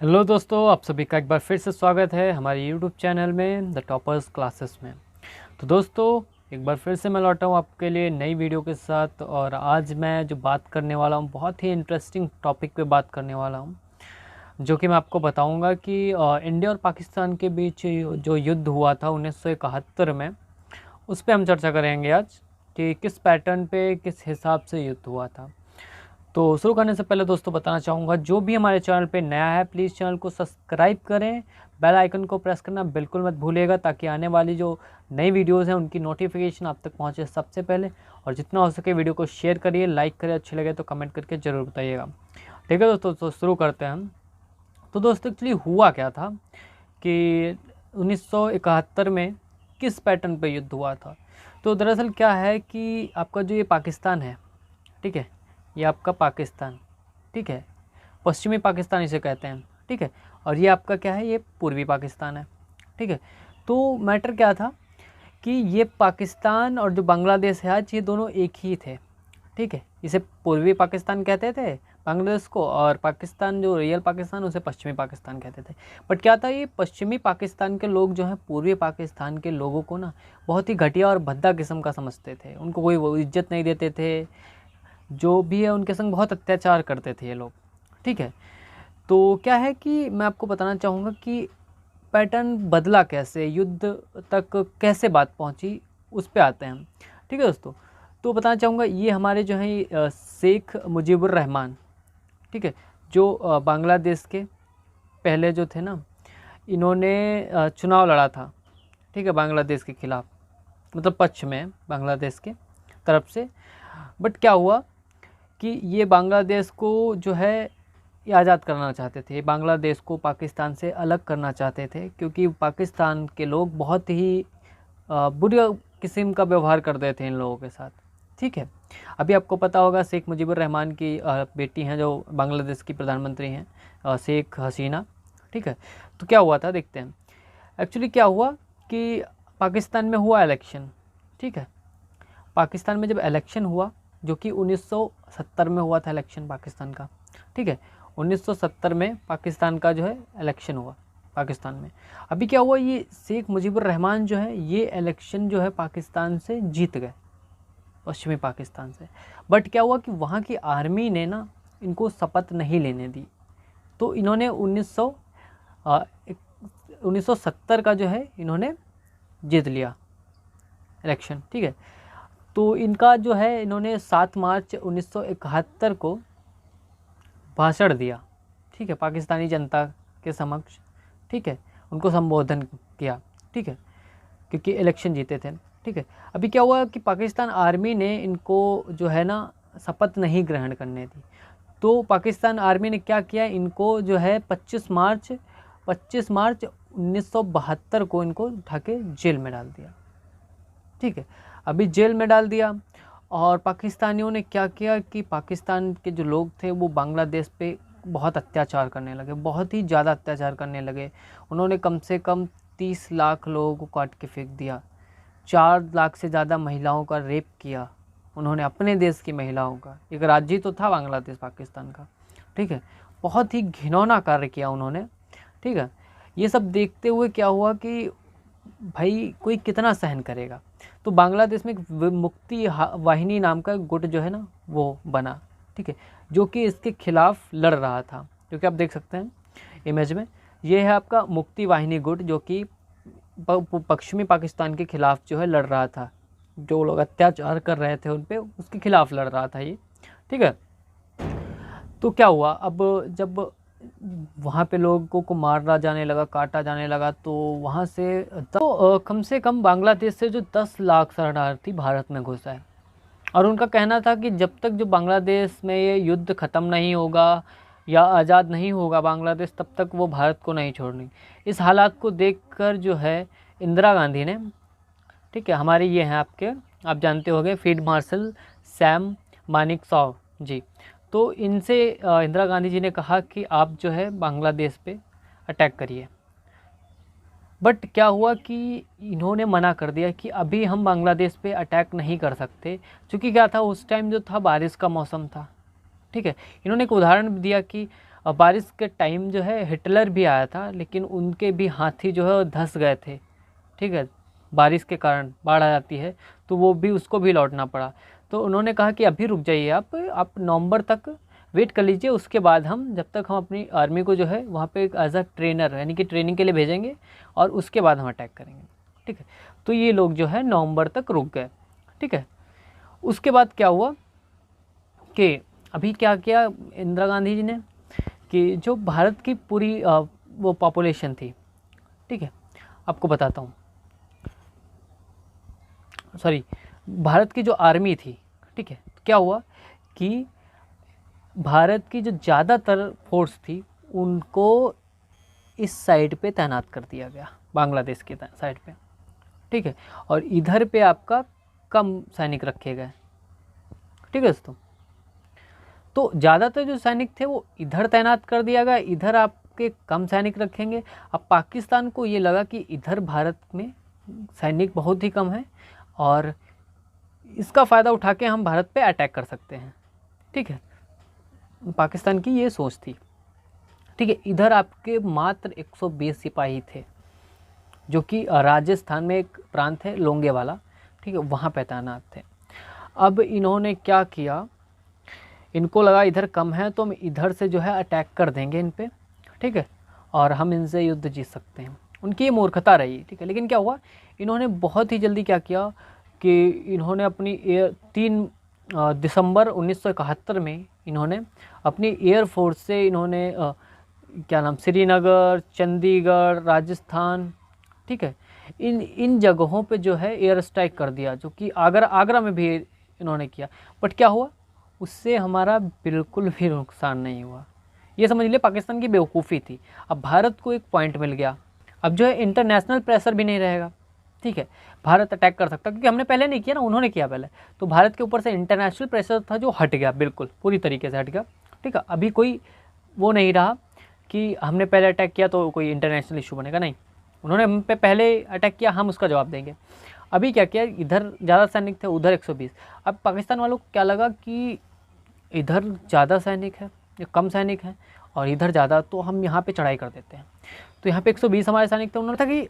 Hello दोस्तों, आप सभी का एक बार फिर से स्वागत है हमारे यूट्यूब चैनल में द टॉपर्स क्लासेस में। तो दोस्तों, एक बार फिर से मैं लौटा हूँ आपके लिए नई वीडियो के साथ। और आज मैं जो बात करने वाला हूँ बहुत ही इंटरेस्टिंग टॉपिक पे बात करने वाला हूँ, जो कि मैं आपको बताऊँगा कि इंडिया और पाकिस्तान के बीच जो युद्ध हुआ था 1971 में, उस पर हम चर्चा करेंगे आज कि किस पैटर्न पे किस हिसाब से युद्ध हुआ था। तो शुरू करने से पहले दोस्तों बताना चाहूँगा, जो भी हमारे चैनल पे नया है प्लीज़ चैनल को सब्सक्राइब करें, बेल आइकन को प्रेस करना बिल्कुल मत भूलिएगा, ताकि आने वाली जो नई वीडियोस हैं उनकी नोटिफिकेशन आप तक पहुँचे सबसे पहले। और जितना हो सके वीडियो को शेयर करिए, लाइक करिए, अच्छे लगे तो कमेंट करके ज़रूर बताइएगा। ठीक है दोस्तों, तो शुरू करते हैं हम। तो दोस्तों एक्चुअली हुआ क्या था कि 1971 में किस पैटर्न पर युद्ध हुआ था। तो दरअसल क्या है कि आपका जो ये पाकिस्तान है, ठीक है, ये आपका पाकिस्तान, ठीक है, पश्चिमी पाकिस्तान इसे कहते हैं, ठीक है, और ये आपका क्या है, ये पूर्वी पाकिस्तान है, ठीक है। तो मैटर क्या था कि ये पाकिस्तान और जो बांग्लादेश है आज, ये दोनों एक ही थे, ठीक है। इसे पूर्वी पाकिस्तान कहते थे बांग्लादेश को, और पाकिस्तान जो रियल पाकिस्तान उसे पश्चिमी पाकिस्तान कहते थे। बट क्या था, ये पश्चिमी पाकिस्तान के लोग जो हैं पूर्वी पाकिस्तान के लोगों को ना बहुत ही घटिया और भद्दा किस्म का समझते थे, उनको कोई वो इज्जत नहीं देते थे, जो भी है उनके संग बहुत अत्याचार करते थे ये लोग, ठीक है। तो क्या है कि मैं आपको बताना चाहूँगा कि पैटर्न बदला कैसे, युद्ध तक कैसे बात पहुँची, उस पे आते हैं हम, ठीक है दोस्तों। तो बताना चाहूँगा, ये हमारे जो हैं शेख मुजीबुर रहमान, ठीक है, जो बांग्लादेश के पहले जो थे ना, इन्होंने चुनाव लड़ा था, ठीक है, बांग्लादेश के ख़िलाफ़, मतलब पक्ष में बांग्लादेश के तरफ से। बट क्या हुआ कि ये बांग्लादेश को जो है ये आज़ाद करना चाहते थे, बांग्लादेश को पाकिस्तान से अलग करना चाहते थे, क्योंकि पाकिस्तान के लोग बहुत ही बुरी किस्म का व्यवहार करते थे इन लोगों के साथ, ठीक है। अभी आपको पता होगा शेख मुजीबुर रहमान की बेटी हैं जो बांग्लादेश की प्रधानमंत्री हैं, शेख हसीना, ठीक है। तो क्या हुआ था देखते हैं। एक्चुअली क्या हुआ कि पाकिस्तान में हुआ इलेक्शन, ठीक है। पाकिस्तान में जब इलेक्शन हुआ, जो कि 1970 में हुआ था इलेक्शन पाकिस्तान का, ठीक है, 1970 में पाकिस्तान का जो है इलेक्शन हुआ पाकिस्तान में। अभी क्या हुआ, ये शेख मुजीबुर रहमान जो है ये इलेक्शन जो है पाकिस्तान से जीत गए, पश्चिमी पाकिस्तान से। बट क्या हुआ कि वहाँ की आर्मी ने ना इनको शपथ नहीं लेने दी, तो इन्होंने 1970 का जो है इन्होंने जीत लिया इलेक्शन, ठीक है। तो इनका जो है इन्होंने 7 मार्च 1971 को भाषण दिया, ठीक है, पाकिस्तानी जनता के समक्ष, ठीक है, उनको संबोधन किया, ठीक है, क्योंकि इलेक्शन जीते थे, ठीक है। अभी क्या हुआ कि पाकिस्तान आर्मी ने इनको जो है ना शपथ नहीं ग्रहण करने दी, तो पाकिस्तान आर्मी ने क्या किया, इनको जो है 25 मार्च 1972 को इनको उठा के जेल में डाल दिया, ठीक है। अभी जेल में डाल दिया, और पाकिस्तानियों ने क्या किया कि पाकिस्तान के जो लोग थे वो बांग्लादेश पे बहुत अत्याचार करने लगे, बहुत ही ज़्यादा अत्याचार करने लगे। उन्होंने कम से कम 30 लाख लोगों को काट के फेंक दिया, 4 लाख से ज़्यादा महिलाओं का रेप किया उन्होंने, अपने देश की महिलाओं का। एक राज्य तो था बांग्लादेश पाकिस्तान का, ठीक है। बहुत ही घिनौना कार्य किया उन्होंने, ठीक है। ये सब देखते हुए क्या हुआ कि भाई कोई कितना सहन करेगा। तो बांग्लादेश में एक मुक्ति वाहिनी नाम का गुट जो है ना वो बना, ठीक है, जो कि इसके खिलाफ लड़ रहा था, क्योंकि आप देख सकते हैं इमेज में, ये है आपका मुक्ति वाहिनी गुट, जो कि पश्चिमी पाकिस्तान के खिलाफ जो है लड़ रहा था, जो लोग अत्याचार कर रहे थे उन पे, उसके खिलाफ लड़ रहा था ये, ठीक है। तो क्या हुआ, अब जब वहाँ पे लोगों को मारा जाने लगा, काटा जाने लगा, तो वहाँ से तो कम से कम बांग्लादेश से जो 10 लाख शरणार्थी भारत में घुस आए। और उनका कहना था कि जब तक जो बांग्लादेश में ये युद्ध ख़त्म नहीं होगा या आज़ाद नहीं होगा बांग्लादेश, तब तक वो भारत को नहीं छोड़नी। इस हालात को देखकर जो है इंदिरा गांधी ने, ठीक है, हमारे ये हैं आपके, आप जानते होंगे, फील्ड मार्शल सैम मानेकशॉ जी, तो इनसे इंदिरा गांधी जी ने कहा कि आप जो है बांग्लादेश पे अटैक करिए। बट क्या हुआ कि इन्होंने मना कर दिया कि अभी हम बांग्लादेश पे अटैक नहीं कर सकते, क्योंकि क्या था उस टाइम जो था बारिश का मौसम था, ठीक है। इन्होंने एक उदाहरण दिया कि और बारिश के टाइम जो है हिटलर भी आया था, लेकिन उनके भी हाथी जो है धंस गए थे, ठीक है, बारिश के कारण बाढ़ आ जाती है तो वो भी, उसको भी लौटना पड़ा। तो उन्होंने कहा कि अभी रुक जाइए, आप नवंबर तक वेट कर लीजिए, उसके बाद हम, जब तक हम अपनी आर्मी को जो है वहाँ पे एज अ ट्रेनर यानी कि ट्रेनिंग के लिए भेजेंगे और उसके बाद हम अटैक करेंगे, ठीक है। तो ये लोग जो है नवंबर तक रुक गए, ठीक है। उसके बाद क्या हुआ कि अभी क्या किया इंदिरा गांधी जी ने कि जो भारत की पूरी वो पॉपुलेशन थी, ठीक है, आपको बताता हूँ, सॉरी, भारत की जो आर्मी थी, ठीक है, तो क्या हुआ कि भारत की जो ज़्यादातर फोर्स थी उनको इस साइड पे तैनात कर दिया गया, बांग्लादेश के साइड पे, ठीक है, और इधर पे आपका कम सैनिक रखे गए, ठीक है दोस्तों। तो ज़्यादातर जो सैनिक थे वो इधर तैनात कर दिया गया, इधर आपके कम सैनिक रखेंगे। अब पाकिस्तान को ये लगा कि इधर भारत में सैनिक बहुत ही कम है और इसका फ़ायदा उठा के हम भारत पे अटैक कर सकते हैं, ठीक है, पाकिस्तान की ये सोच थी, ठीक है। इधर आपके मात्र 120 सिपाही थे जो कि राजस्थान में एक प्रांत है लोंगेवाला, ठीक है, वहाँ पे तैनात थे। अब इन्होंने क्या किया, इनको लगा इधर कम है तो हम इधर से जो है अटैक कर देंगे इन पे, ठीक है, और हम इनसे युद्ध जीत सकते हैं। उनकी ये मूर्खता रही, ठीक है। लेकिन क्या हुआ, इन्होंने बहुत ही जल्दी क्या किया कि इन्होंने अपनी 3 दिसंबर 1971 में इन्होंने अपनी एयरफोर्स से इन्होंने क्या नाम, श्रीनगर, चंडीगढ़, राजस्थान, ठीक है, इन जगहों पे जो है एयर स्ट्राइक कर दिया, जो कि आगरा में भी इन्होंने किया। बट क्या हुआ, उससे हमारा बिल्कुल भी नुकसान नहीं हुआ। ये समझ लिए पाकिस्तान की बेवकूफ़ी थी। अब भारत को एक पॉइंट मिल गया, अब जो है इंटरनेशनल प्रेशर भी नहीं रहेगा, ठीक है, भारत अटैक कर सकता, क्योंकि हमने पहले नहीं किया ना, उन्होंने किया पहले, तो भारत के ऊपर से इंटरनेशनल प्रेशर था जो हट गया, बिल्कुल पूरी तरीके से हट गया, ठीक है। अभी कोई वो नहीं रहा कि हमने पहले अटैक किया तो कोई इंटरनेशनल इशू बनेगा, नहीं, उन्होंने हम पे पहले अटैक किया, हम उसका जवाब देंगे। अभी क्या किया, इधर ज़्यादा सैनिक थे, उधर 120। अब पाकिस्तान वालों को क्या लगा कि इधर ज़्यादा सैनिक है या कम सैनिक हैं और इधर ज़्यादा, तो हम यहाँ पे चढ़ाई कर देते हैं। तो यहाँ पे 120 हमारे सैनिक थे, उन्होंने था कि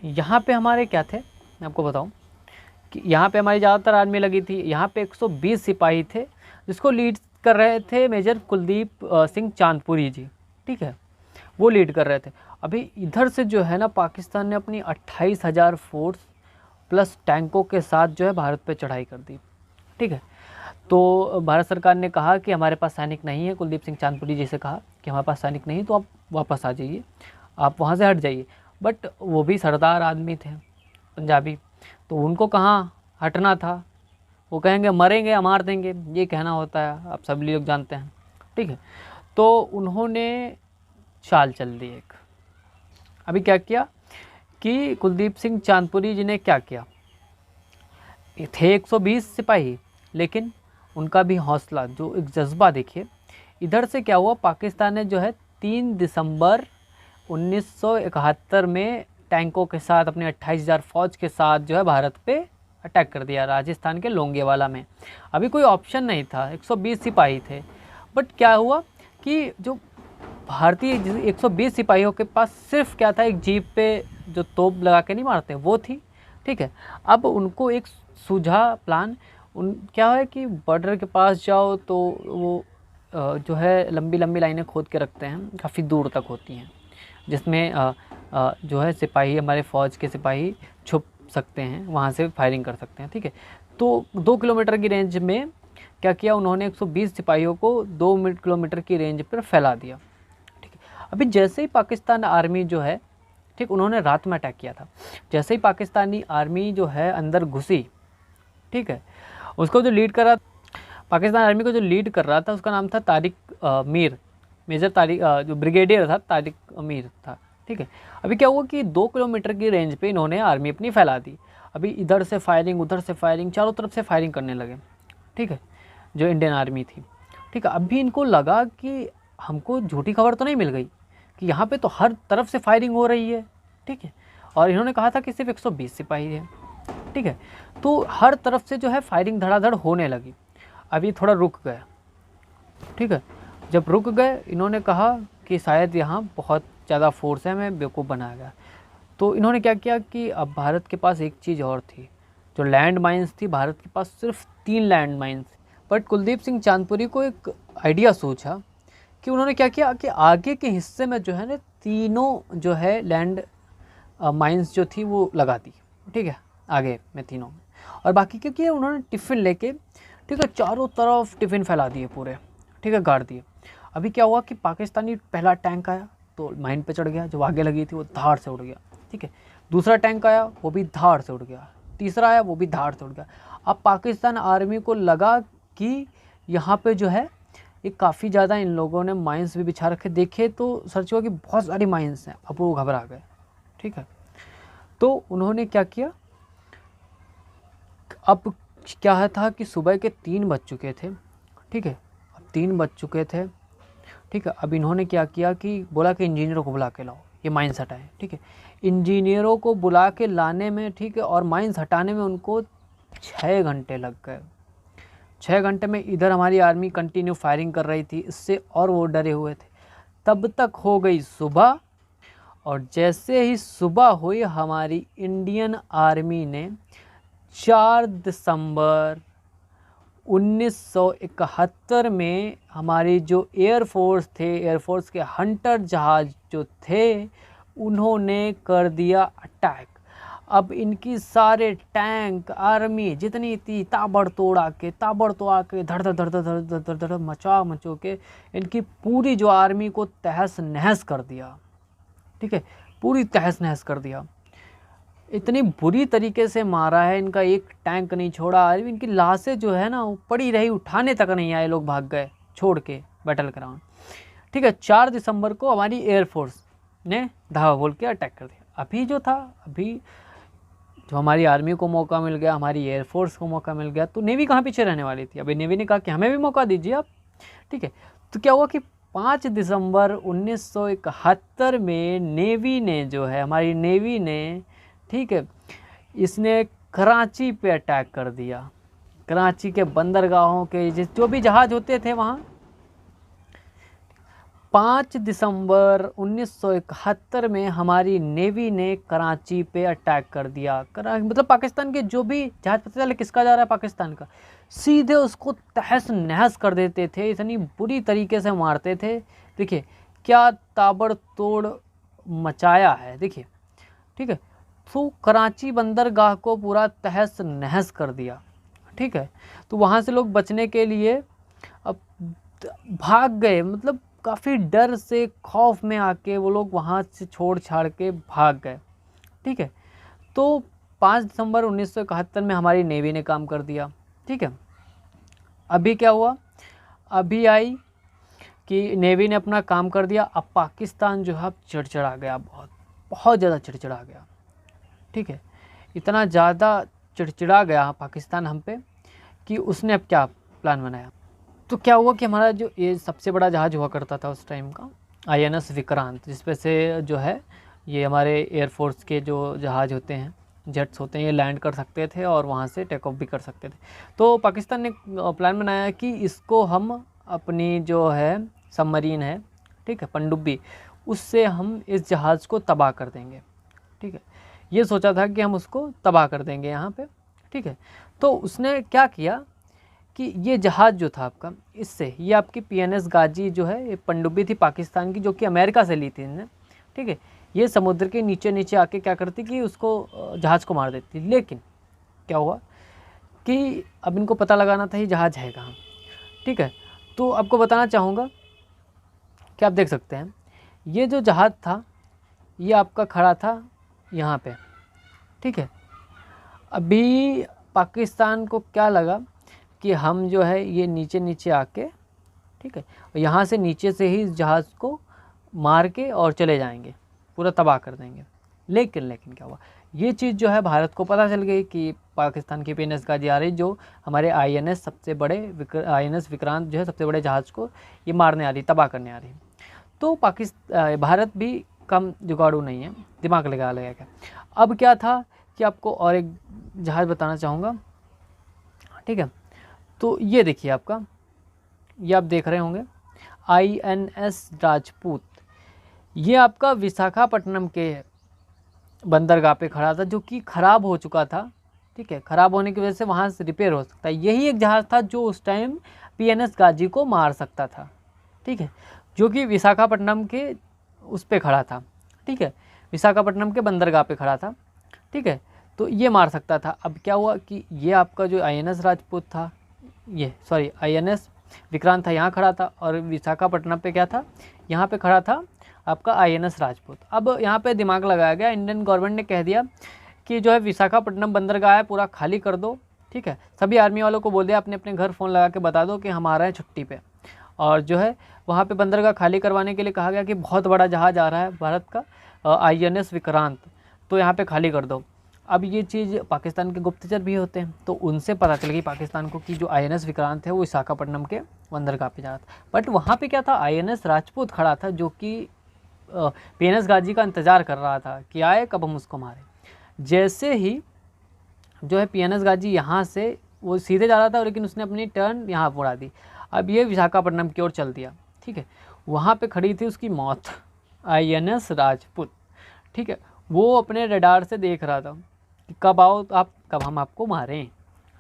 यहाँ पे हमारे क्या थे, मैं आपको बताऊँ कि यहाँ पे हमारी ज़्यादातर आर्मी लगी थी, यहाँ पे 120 सिपाही थे जिसको लीड कर रहे थे मेजर कुलदीप सिंह चांदपुरी जी, ठीक है, वो लीड कर रहे थे। अभी इधर से जो है ना पाकिस्तान ने अपनी 28,000 फोर्स प्लस टैंकों के साथ जो है भारत पे चढ़ाई कर दी, ठीक है। तो भारत सरकार ने कहा कि हमारे पास सैनिक नहीं है, कुलदीप सिंह चांदपुरी जी से कहा कि हमारे पास सैनिक नहीं, तो आप वापस आ जाइए, आप वहाँ से हट जाइए। बट वो भी सरदार आदमी थे पंजाबी, तो उनको कहाँ हटना था, वो कहेंगे मरेंगे या मार देंगे, ये कहना होता है, आप सभी लोग जानते हैं, ठीक है। तो उन्होंने चाल चल दी एक। अभी क्या किया कि कुलदीप सिंह चांदपुरी जी ने क्या किया, थे 120 सिपाही, लेकिन उनका भी हौसला, जो एक जज्बा देखिए। इधर से क्या हुआ, पाकिस्तान ने जो है 3 दिसंबर 1971 में टैंकों के साथ अपने 28,000 फौज के साथ जो है भारत पे अटैक कर दिया, राजस्थान के लोंगेवाला में। अभी कोई ऑप्शन नहीं था, 120 सिपाही थे। बट क्या हुआ कि जो भारतीय 120 सिपाहियों के पास सिर्फ क्या था, एक जीप पे जो तोप लगा के नहीं मारते वो थी, ठीक है। अब उनको एक सूझा प्लान, क्या है कि बॉर्डर के पास जाओ तो वो जो है लंबी लंबी लाइनें खोद के रखते हैं, काफ़ी दूर तक होती हैं, जिसमें जो है सिपाही, हमारे फ़ौज के सिपाही छुप सकते हैं, वहाँ से फायरिंग कर सकते हैं, ठीक है। तो 2 किलोमीटर की रेंज में क्या किया उन्होंने, 120 सिपाहियों को 2 किलोमीटर की रेंज पर फैला दिया, ठीक है। अभी जैसे ही पाकिस्तान आर्मी जो है, ठीक, उन्होंने रात में अटैक किया था, जैसे ही पाकिस्तानी आर्मी जो है अंदर घुसी, ठीक है, उसको जो लीड कर रहा, पाकिस्तान आर्मी को जो लीड कर रहा था उसका नाम था तारिक मीर, मेजर तारिक, जो ब्रिगेडियर था तारिक मीर था, ठीक है। अभी क्या हुआ कि 2 किलोमीटर की रेंज पे इन्होंने आर्मी अपनी फैला दी। अभी इधर से फायरिंग, उधर से फायरिंग, चारों तरफ से फायरिंग करने लगे, ठीक है, जो इंडियन आर्मी थी, ठीक है। अभी इनको लगा कि हमको झूठी खबर तो नहीं मिल गई कि यहाँ पे तो हर तरफ से फायरिंग हो रही है, ठीक है, और इन्होंने कहा था कि सिर्फ 120 सिपाही है, ठीक है। तो हर तरफ से जो है फायरिंग धड़ाधड़ होने लगी। अभी थोड़ा रुक गया, ठीक है, जब रुक गए, इन्होंने कहा कि शायद यहाँ बहुत ज़्यादा फोर्स है, हमें बेवकूफ़ बनाया गया। तो इन्होंने क्या किया कि अब भारत के पास एक चीज़ और थी, जो लैंड माइन्स थी। भारत के पास सिर्फ 3 land mines. But Kuldeep Singh Chandpuri को एक आइडिया सूझा कि उन्होंने क्या किया कि आगे के हिस्से में जो है ना तीनों जो है लैंड माइन्स जो थी वो लगा दी, ठीक है, आगे में तीनों में। और बाकी क्या किया, उन्होंने टिफ़िन लेके, ठीक है, चारों तरफ टिफ़िन फैला दिए पूरे, ठीक है, गाड़ दिए। अभी क्या हुआ कि पाकिस्तानी पहला टैंक आया तो माइन पे चढ़ गया, जो आगे लगी थी वो धाड़ से उड़ गया, ठीक है। दूसरा टैंक आया वो भी धाड़ से उड़ गया, तीसरा आया वो भी धाड़ से उड़ गया। अब पाकिस्तान आर्मी को लगा कि यहाँ पे जो है ये काफ़ी ज़्यादा इन लोगों ने माइंस भी बिछा रखे, देखे तो सर्च हुआ कि बहुत सारी माइंस हैं। अब वो घबरा गए, ठीक है। तो उन्होंने क्या किया, अब क्या था कि सुबह के 3 बज चुके थे, ठीक है, अब 3 बज चुके थे, ठीक है। अब इन्होंने क्या किया कि बोला कि इंजीनियरों को बुला के लाओ, ये माइंस हटाएं, ठीक है। इंजीनियरों को बुला के लाने में, ठीक है, और माइंस हटाने में उनको 6 घंटे लग गए। 6 घंटे में इधर हमारी आर्मी कंटिन्यू फायरिंग कर रही थी, इससे और वो डरे हुए थे। तब तक हो गई सुबह, और जैसे ही सुबह हुई हमारी इंडियन आर्मी ने 4 दिसंबर 1971 में हमारी जो एयरफोर्स थे, एयरफोर्स के हंटर जहाज़ जो थे, उन्होंने कर दिया अटैक। अब इनकी सारे टैंक, आर्मी जितनी थी ताबड़तोड़ आके धड़ धड़ धड़ धड़ धड़ धड़ धड़ मचो के इनकी पूरी जो आर्मी को तहस नहस कर दिया, ठीक है, पूरी तहस नहस कर दिया। इतनी बुरी तरीके से मारा है, इनका एक टैंक नहीं छोड़ा। इनकी लाशें जो है ना वो पड़ी रही, उठाने तक नहीं आए, लोग भाग गए छोड़ के बैटल ग्राउंड, ठीक है। 4 दिसंबर को हमारी एयरफोर्स ने धावा बोल के अटैक कर दिया। अभी जो था, अभी जो हमारी आर्मी को मौका मिल गया, हमारी एयरफोर्स को मौका मिल गया, तो नेवी कहाँ पीछे रहने वाली थी। अभी नेवी ने कहा कि हमें भी मौका दीजिए आप, ठीक है। तो क्या हुआ कि 5 दिसंबर 1971 में नेवी ने जो है, हमारी नेवी ने, ठीक है, इसने कराची पे अटैक कर दिया। कराची के बंदरगाहों के जो भी जहाज़ होते थे वहाँ। 5 दिसंबर 1971 में हमारी नेवी ने कराची पे अटैक कर दिया। मतलब पाकिस्तान के जो भी जहाज़, पता चले किसका जा रहा है, पाकिस्तान का, सीधे उसको तहस नहस कर देते थे, इतनी बुरी तरीके से मारते थे। देखिए क्या ताबड़तोड़ मचाया है, देखिए, ठीक है। तो कराची बंदरगाह को पूरा तहस नहस कर दिया, ठीक है। तो वहाँ से लोग बचने के लिए अब भाग गए, मतलब काफ़ी डर से, खौफ में आके वो लोग वहाँ से छोड़ छाड़ के भाग गए, ठीक है। तो 5 दिसंबर 1971 में हमारी नेवी ने काम कर दिया, ठीक है। अभी क्या हुआ, अभी आई कि नेवी ने अपना काम कर दिया। अब पाकिस्तान जो है चिड़चिड़ा गया, बहुत ज़्यादा चिड़चिड़ा गया, ठीक है। इतना ज़्यादा चिड़चिड़ा गया पाकिस्तान हम पे कि उसने अब क्या प्लान बनाया। तो क्या हुआ कि हमारा जो ये सबसे बड़ा जहाज़ हुआ करता था उस टाइम का, INS विक्रांत, जिस पे से जो है ये हमारे एयरफोर्स के जो जहाज़ होते हैं, जेट्स होते हैं, ये लैंड कर सकते थे और वहाँ से टेक ऑफ भी कर सकते थे। तो पाकिस्तान ने प्लान बनाया कि इसको हम अपनी जो है सबमरीन है, ठीक है, पनडुब्बी, उससे हम इस जहाज़ को तबाह कर देंगे, ठीक है। ये सोचा था कि हम उसको तबाह कर देंगे यहाँ पे, ठीक है। तो उसने क्या किया कि ये जहाज़ जो था आपका, इससे ये आपकी PNS गाजी जो है, ये पनडुब्बी थी पाकिस्तान की, जो कि अमेरिका से ली थी इन्हें, ठीक है। ये समुद्र के नीचे नीचे आके क्या करती कि उसको, जहाज़ को मार देती। लेकिन क्या हुआ कि अब इनको पता लगाना था ये जहाज़ है कहाँ, ठीक है। तो आपको बताना चाहूँगा कि आप देख सकते हैं ये जो जहाज़ था ये आपका खड़ा था यहाँ पे, ठीक है। अभी पाकिस्तान को क्या लगा कि हम जो है ये नीचे नीचे आके, ठीक है, यहाँ से नीचे से ही जहाज़ को मार के और चले जाएंगे, पूरा तबाह कर देंगे। लेकिन क्या हुआ, ये चीज़ जो है भारत को पता चल गई कि पाकिस्तान की PNS गाजी आ रही, जो हमारे INS सबसे बड़े INS विक्रांत जो है सबसे बड़े जहाज़ को ये मारने आ रही, तबाह करने आ रही। तो भारत भी कम जुगाड़ू नहीं है, दिमाग लगा क्या। अब क्या था कि आपको और एक जहाज़ बताना चाहूँगा, ठीक है। तो ये देखिए आपका, ये आप देख रहे होंगे, INS राजपूत, ये आपका विशाखापट्टनम के बंदरगाह पे खड़ा था, जो कि ख़राब हो चुका था। ठीक है, ख़राब होने की वजह से वहाँ से रिपेयर हो सकता है। यही एक जहाज़ था जो उस टाइम PNS गाजी को मार सकता था। ठीक है, जो कि विशाखापट्टनम के उस पे खड़ा था। ठीक है, विशाखापट्टनम के बंदरगाह पे खड़ा था। ठीक है, तो ये मार सकता था। अब क्या हुआ कि ये आपका जो INS राजपूत था, ये सॉरी INS विक्रांत था, यहाँ खड़ा था, और विशाखापट्टनम पे क्या था, यहाँ पे खड़ा था आपका INS राजपूत। अब यहाँ पे दिमाग लगाया गया, इंडियन गवर्नमेंट ने कह दिया कि जो है विशाखापट्टनम बंदरगाह है पूरा खाली कर दो। ठीक है, सभी आर्मी वालों को बोल दिया अपने अपने घर फ़ोन लगा के बता दो कि हम आ रहे हैं छुट्टी पे, और जो है वहाँ पे बंदरगाह खाली करवाने के लिए कहा गया कि बहुत बड़ा जहाज़ आ रहा है भारत का, INS विक्रांत, तो यहाँ पे खाली कर दो। अब ये चीज़ पाकिस्तान के गुप्तचर भी होते हैं, तो उनसे पता चल गई पाकिस्तान को कि जो INS विक्रांत है वो विशाखापट्टनम के बंदरगाह पे जा रहा था। बट वहाँ पे क्या था, INS राजपूत खड़ा था, जो कि PNS गाजी का इंतज़ार कर रहा था कि आए कब हम उसको मारें। जैसे ही जो है PNS गाजी यहाँ से वो सीधे जा रहा था, लेकिन उसने अपनी टर्न यहाँ उड़ा दी। अब ये विशाखापट्टनम की ओर चल दिया। ठीक है, वहाँ पे खड़ी थी उसकी मौत, INS राजपूत। ठीक है, वो अपने रडार से देख रहा था कि कब आओ आप, कब हम आपको मारें।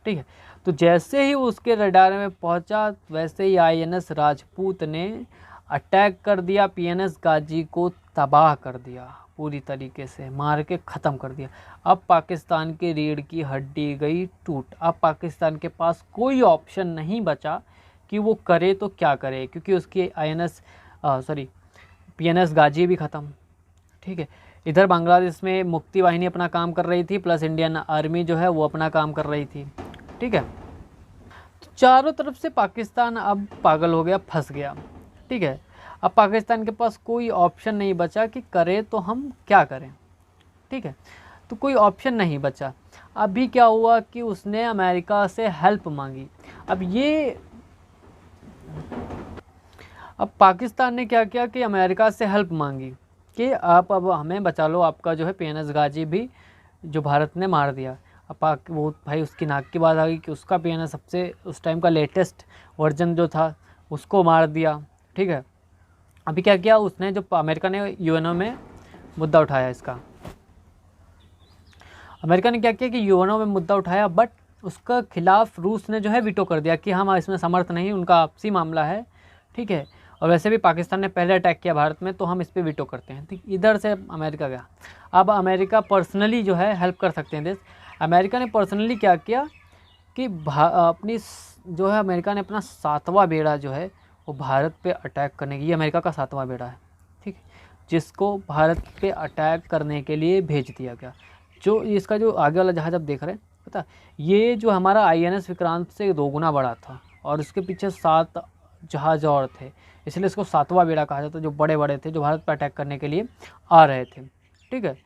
ठीक है, तो जैसे ही उसके रडार में पहुंचा, वैसे ही INS राजपूत ने अटैक कर दिया, PNS गाजी को तबाह कर दिया, पूरी तरीके से मार के ख़त्म कर दिया। अब पाकिस्तान की रीढ़ की हड्डी गई टूट। अब पाकिस्तान के पास कोई ऑप्शन नहीं बचा कि वो करे तो क्या करे, क्योंकि उसकी PNS गाजी भी ख़त्म। ठीक है, इधर बांग्लादेश में मुक्ति वाहिनी अपना काम कर रही थी, प्लस इंडियन आर्मी जो है वो अपना काम कर रही थी। ठीक है, तो चारों तरफ से पाकिस्तान अब पागल हो गया, फंस गया। ठीक है, अब पाकिस्तान के पास कोई ऑप्शन नहीं बचा कि करे तो हम क्या करें। ठीक है, तो कोई ऑप्शन नहीं बचा। अभी क्या हुआ कि उसने अमेरिका से हेल्प मांगी। अब पाकिस्तान ने क्या किया कि अमेरिका से हेल्प मांगी कि आप अब हमें बचा लो, आपका जो है PNS गाजी भी जो भारत ने मार दिया। अब वो भाई उसकी नाक की बात आ गई कि उसका PNS सबसे उस टाइम का लेटेस्ट वर्जन जो था उसको मार दिया। ठीक है, अभी क्या किया उसने, जो अमेरिका ने UNO में मुद्दा उठाया इसका, अमेरिका ने क्या किया कि UNO में मुद्दा उठाया, बट उसका खिलाफ रूस ने जो है वीटो कर दिया कि हम इसमें समर्थ नहीं, उनका आपसी मामला है। ठीक है, और वैसे भी पाकिस्तान ने पहले अटैक किया भारत में, तो हम इस पर वीटो करते हैं। ठीक, इधर से अमेरिका गया। अब अमेरिका पर्सनली जो है हेल्प कर सकते हैं देश। अमेरिका ने पर्सनली क्या किया कि अपनी जो है अमेरिका ने अपना 7वां बेड़ा जो है वो भारत पे अटैक करने की, ये अमेरिका का 7वां बेड़ा है। ठीक, जिसको भारत पे अटैक करने के लिए भेज दिया गया। जो इसका जो आगे वाला जहाज़ आप देख रहे हैं, पता ये जो हमारा INS विक्रांत से 2 गुना बड़ा था, और उसके पीछे 7 जहाज़ और थे, इसलिए इसको 7वां बेड़ा कहा जाता है, जो बड़े बड़े थे, जो भारत पर अटैक करने के लिए आ रहे थे। ठीक है,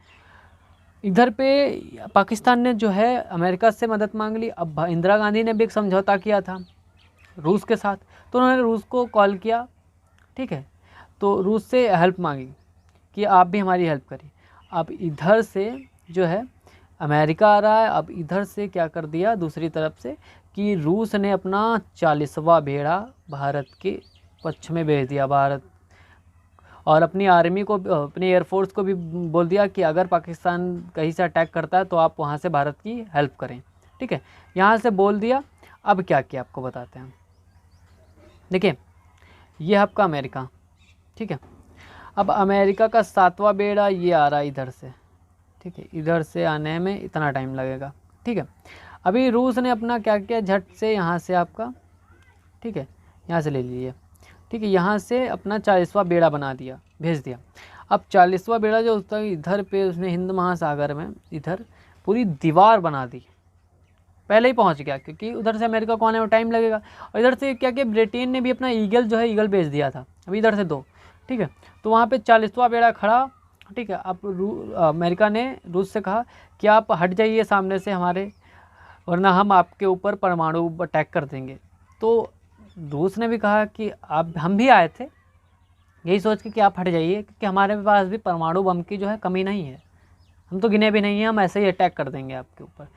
इधर पे पाकिस्तान ने जो है अमेरिका से मदद मांग ली। अब इंदिरा गांधी ने भी एक समझौता किया था रूस के साथ, तो उन्होंने रूस को कॉल किया। ठीक है, तो रूस से हेल्प मांगी कि आप भी हमारी हेल्प करिए। अब इधर से जो है अमेरिका आ रहा है। अब इधर से क्या कर दिया दूसरी तरफ से कि रूस ने अपना 40वां बेड़ा भारत के पक्ष में भेज दिया, भारत, और अपनी आर्मी को, अपनी एयरफोर्स को भी बोल दिया कि अगर पाकिस्तान कहीं से अटैक करता है तो आप वहाँ से भारत की हेल्प करें। ठीक है, यहाँ से बोल दिया। अब क्या किया आपको बताते हैं। देखिए, ये आपका अमेरिका। ठीक है, अब अमेरिका का 7वां बेड़ा ये आ रहा है इधर से। ठीक है, इधर से आने में इतना टाइम लगेगा। ठीक है, अभी रूस ने अपना क्या किया, झट से यहाँ से आपका, ठीक है, यहाँ से ले लीजिए। ठीक है, यहाँ से अपना 40वां बेड़ा बना दिया, भेज दिया। अब 40वां बेड़ा जो होता है इधर पे उसने हिंद महासागर में इधर पूरी दीवार बना दी, पहले ही पहुँच गया, क्योंकि उधर से अमेरिका को आने में टाइम लगेगा। और इधर से क्या किया, ब्रिटेन ने भी अपना ईगल जो है ईगल भेज दिया था, अभी इधर से 2। ठीक है, तो वहाँ पे 40वां बेड़ा खड़ा। ठीक है, अब अमेरिका ने रूस से कहा कि आप हट जाइए सामने से हमारे, वरना हम आपके ऊपर परमाणु अटैक कर देंगे। तो रूस ने भी कहा कि आप, हम भी आए थे यही सोच के कि आप हट जाइए, क्योंकि हमारे पास भी परमाणु बम की जो है कमी नहीं है, हम तो गिने भी नहीं हैं, हम ऐसे ही अटैक कर देंगे आपके ऊपर।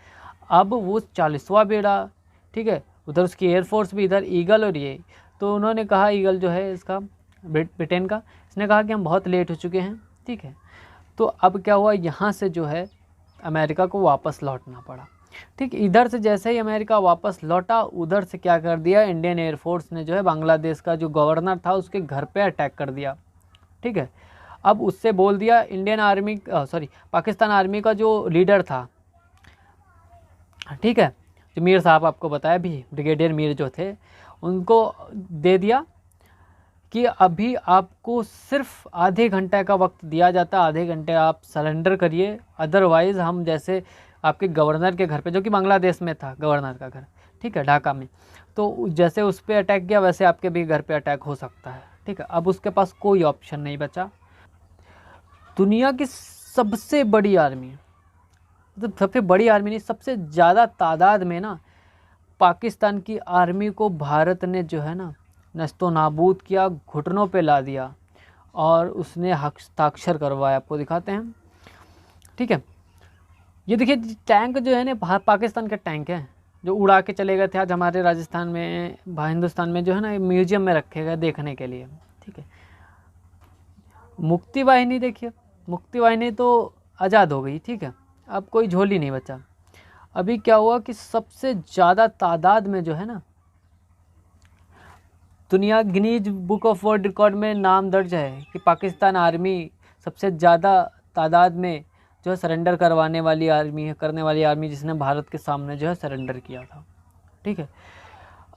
अब वो 40वां बेड़ा, ठीक है, उधर उसकी एयरफोर्स भी, इधर ईगल और ये, तो उन्होंने कहा, ईगल जो है इसका ब्रिटेन का, इसने कहा कि हम बहुत लेट हो चुके हैं, ठीक है। तो अब क्या हुआ, यहाँ से जो है अमेरिका को वापस लौटना पड़ा, ठीक। इधर से जैसे ही अमेरिका वापस लौटा, उधर से क्या कर दिया, इंडियन एयरफोर्स ने जो है बांग्लादेश का जो गवर्नर था उसके घर पे अटैक कर दिया, ठीक है। अब उससे बोल दिया इंडियन आर्मी, पाकिस्तान आर्मी का जो लीडर था, ठीक है, जो मीर साहब आपको बताया भी, ब्रिगेडियर मीर जो थे, उनको दे दिया कि अभी आपको सिर्फ आधे घंटे का वक्त दिया जाता, आधे घंटे आप सरेंडर करिए, अदरवाइज़ हम जैसे आपके गवर्नर के घर पे, जो कि बांग्लादेश में था गवर्नर का घर, ठीक है, ढाका में, तो जैसे उस पर अटैक किया वैसे आपके भी घर पे अटैक हो सकता है, ठीक है। अब उसके पास कोई ऑप्शन नहीं बचा। दुनिया की सबसे बड़ी आर्मी, मतलब सबसे बड़ी आर्मी नहीं, सबसे ज़्यादा तादाद में ना पाकिस्तान की आर्मी को भारत ने जो है ना नस्तो नाबूद किया, घुटनों पे ला दिया और उसने हस्ताक्षर करवाया। आपको दिखाते हैं, ठीक है। ये देखिए टैंक जो है ना पाकिस्तान के टैंक हैं, जो उड़ा के चले गए थे, आज हमारे राजस्थान में, हिंदुस्तान में जो है ना म्यूजियम में रखे गए देखने के लिए, ठीक है। मुक्ति वाहिनी देखिए, मुक्ति वाहिनी तो आज़ाद हो गई, ठीक है, अब कोई झोली नहीं बचा। अभी क्या हुआ कि सबसे ज़्यादा तादाद में जो है ना दुनिया Guinness book of world record में नाम दर्ज है कि पाकिस्तान आर्मी सबसे ज़्यादा तादाद में जो है सरेंडर करवाने वाली आर्मी है, करने वाली आर्मी, जिसने भारत के सामने जो है सरेंडर किया था, ठीक है।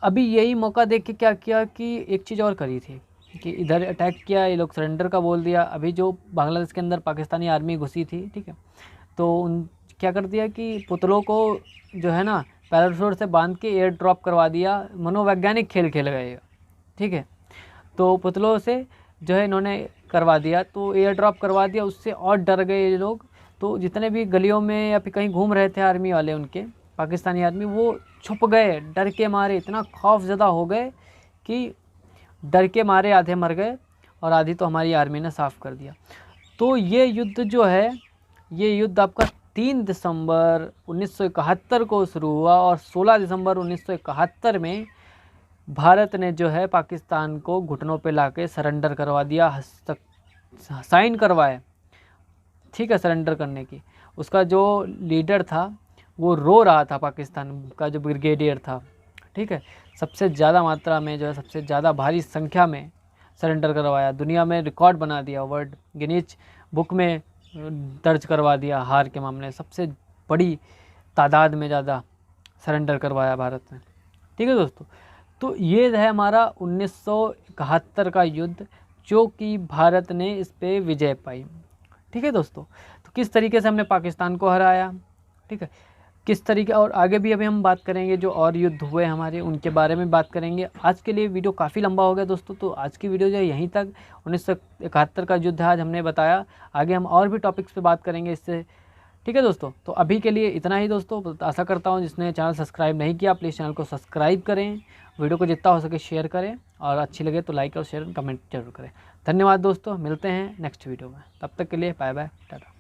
अभी यही मौका देख के क्या किया कि एक चीज़ और करी थी कि इधर अटैक किया, ये लोग सरेंडर का बोल दिया। अभी जो बांग्लादेश के अंदर पाकिस्तानी आर्मी घुसी थी, ठीक है, तो उन क्या कर दिया कि पुतलों को जो है ना पैराशूट से बांध के एयर ड्रॉप करवा दिया, मनोवैज्ञानिक खेल खेल गए, ठीक है। तो पुतलों से जो है इन्होंने करवा दिया, तो एयर ड्रॉप करवा दिया, उससे और डर गए ये लोग। तो जितने भी गलियों में या फिर कहीं घूम रहे थे आर्मी वाले, उनके पाकिस्तानी आर्मी, वो छुप गए डर के मारे, इतना खौफज़दा हो गए कि डर के मारे आधे मर गए और आधी तो हमारी आर्मी ने साफ़ कर दिया। तो ये युद्ध जो है, ये युद्ध आपका 3 दिसंबर 1971 को शुरू हुआ और 16 दिसंबर 1971 में भारत ने जो है पाकिस्तान को घुटनों पे लाके सरेंडर करवा दिया, साइन करवाए, ठीक है, सरेंडर करने की। उसका जो लीडर था वो रो रहा था, पाकिस्तान का जो ब्रिगेडियर था, ठीक है, सबसे ज़्यादा मात्रा में जो है, सबसे ज़्यादा भारी संख्या में सरेंडर करवाया, दुनिया में रिकॉर्ड बना दिया, वर्ल्ड गिनीज बुक में दर्ज करवा दिया हार के मामले, सबसे बड़ी तादाद में ज़्यादा सरेंडर करवाया भारत ने, ठीक है दोस्तों। तो ये है हमारा 1971 का युद्ध, जो कि भारत ने इस पे विजय पाई, ठीक है दोस्तों। तो किस तरीके से हमने पाकिस्तान को हराया, ठीक है, किस तरीके, और आगे भी अभी हम बात करेंगे जो और युद्ध हुए हमारे, उनके बारे में बात करेंगे। आज के लिए वीडियो काफ़ी लंबा हो गया दोस्तों, तो आज की वीडियो जो है यहीं तक 1971 का युद्ध आज हमने बताया। आगे हम और भी टॉपिक्स पे बात करेंगे इससे, ठीक है दोस्तों। तो अभी के लिए इतना ही दोस्तों। आशा करता हूँ जिसने चैनल सब्सक्राइब नहीं किया प्लीज़ चैनल को सब्सक्राइब करें, वीडियो को जितना हो सके शेयर करें, और अच्छी लगे तो लाइक और शेयर कमेंट जरूर करें। धन्यवाद दोस्तों, मिलते हैं नेक्स्ट वीडियो में, तब तक के लिए बाय बाय, टाटा।